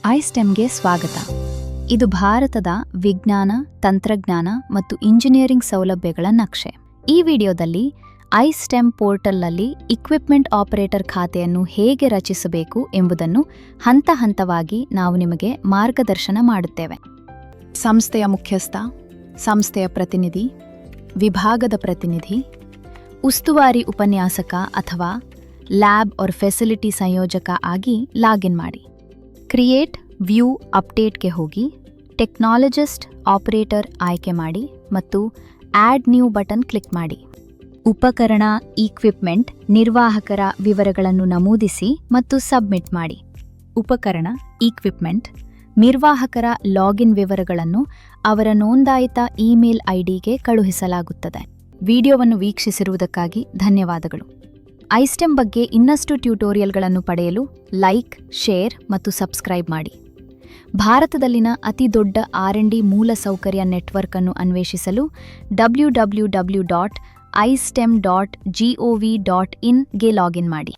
ಐಸ್ಟೆಮ್ಗೆ ಸ್ವಾಗತ. ಇದು ಭಾರತದ ವಿಜ್ಞಾನ, ತಂತ್ರಜ್ಞಾನ ಮತ್ತು ಇಂಜಿನಿಯರಿಂಗ್ ಸೌಲಭ್ಯಗಳ ನಕ್ಷೆ. ಈ ವಿಡಿಯೋದಲ್ಲಿ ಐಸ್ಟೆಮ್ ಪೋರ್ಟಲ್ನಲ್ಲಿ ಇಕ್ವಿಪ್ಮೆಂಟ್ ಆಪರೇಟರ್ ಖಾತೆಯನ್ನು ಹೇಗೆ ರಚಿಸಬೇಕು ಎಂಬುದನ್ನು ಹಂತ ಹಂತವಾಗಿ ನಾವು ನಿಮಗೆ ಮಾರ್ಗದರ್ಶನ ಮಾಡುತ್ತೇವೆ. ಸಂಸ್ಥೆಯ ಮುಖ್ಯಸ್ಥ, ಸಂಸ್ಥೆಯ ಪ್ರತಿನಿಧಿ, ವಿಭಾಗದ ಪ್ರತಿನಿಧಿ, ಉಸ್ತುವಾರಿ ಉಪನ್ಯಾಸಕ ಅಥವಾ ಲ್ಯಾಬ್ ಆರ್ ಫೆಸಿಲಿಟಿ ಸಂಯೋಜಕ ಆಗಿ ಲಾಗಿನ್ ಮಾಡಿ. ಕ್ರಿಯೇಟ್ ವ್ಯೂ ಅಪ್ಡೇಟ್ಗೆ ಹೋಗಿ ಟೆಕ್ನಾಲಜಿಸ್ಟ್ ಆಪರೇಟರ್ ಆಯ್ಕೆ ಮಾಡಿ ಮತ್ತು ಆ್ಯಡ್ ನ್ಯೂ ಬಟನ್ ಕ್ಲಿಕ್ ಮಾಡಿ. ಉಪಕರಣ, ಇಕ್ವಿಪ್ಮೆಂಟ್, ನಿರ್ವಾಹಕರ ವಿವರಗಳನ್ನು ನಮೂದಿಸಿ ಮತ್ತು ಸಬ್ಮಿಟ್ ಮಾಡಿ. ಉಪಕರಣ, ಇಕ್ವಿಪ್ಮೆಂಟ್, ನಿರ್ವಾಹಕರ ಲಾಗಿನ್ ವಿವರಗಳನ್ನು ಅವರ ನೋಂದಾಯಿತ ಇಮೇಲ್ ಐಡಿಗೆ ಕಳುಹಿಸಲಾಗುತ್ತದೆ. ವಿಡಿಯೋವನ್ನು ವೀಕ್ಷಿಸಿರುವುದಕ್ಕಾಗಿ ಧನ್ಯವಾದಗಳು. ಐಸ್ಟೆಮ್ ಬಗ್ಗೆ ಇನ್ನಷ್ಟು ಟ್ಯುಟೋರಿಯಲ್ಗಳನ್ನು ಪಡೆಯಲು ಲೈಕ್, ಶೇರ್ ಮತ್ತು ಸಬ್ಸ್ಕ್ರೈಬ್ ಮಾಡಿ. ಭಾರತದಲ್ಲಿನ ಅತಿದೊಡ್ಡ R&D ಮೂಲಸೌಕರ್ಯ ನೆಟ್ವರ್ಕ್ ಅನ್ನು ಅನ್ವೇಷಿಸಲು www.istem.gov.in ಗೆ ಲಾಗಿನ್ ಮಾಡಿ.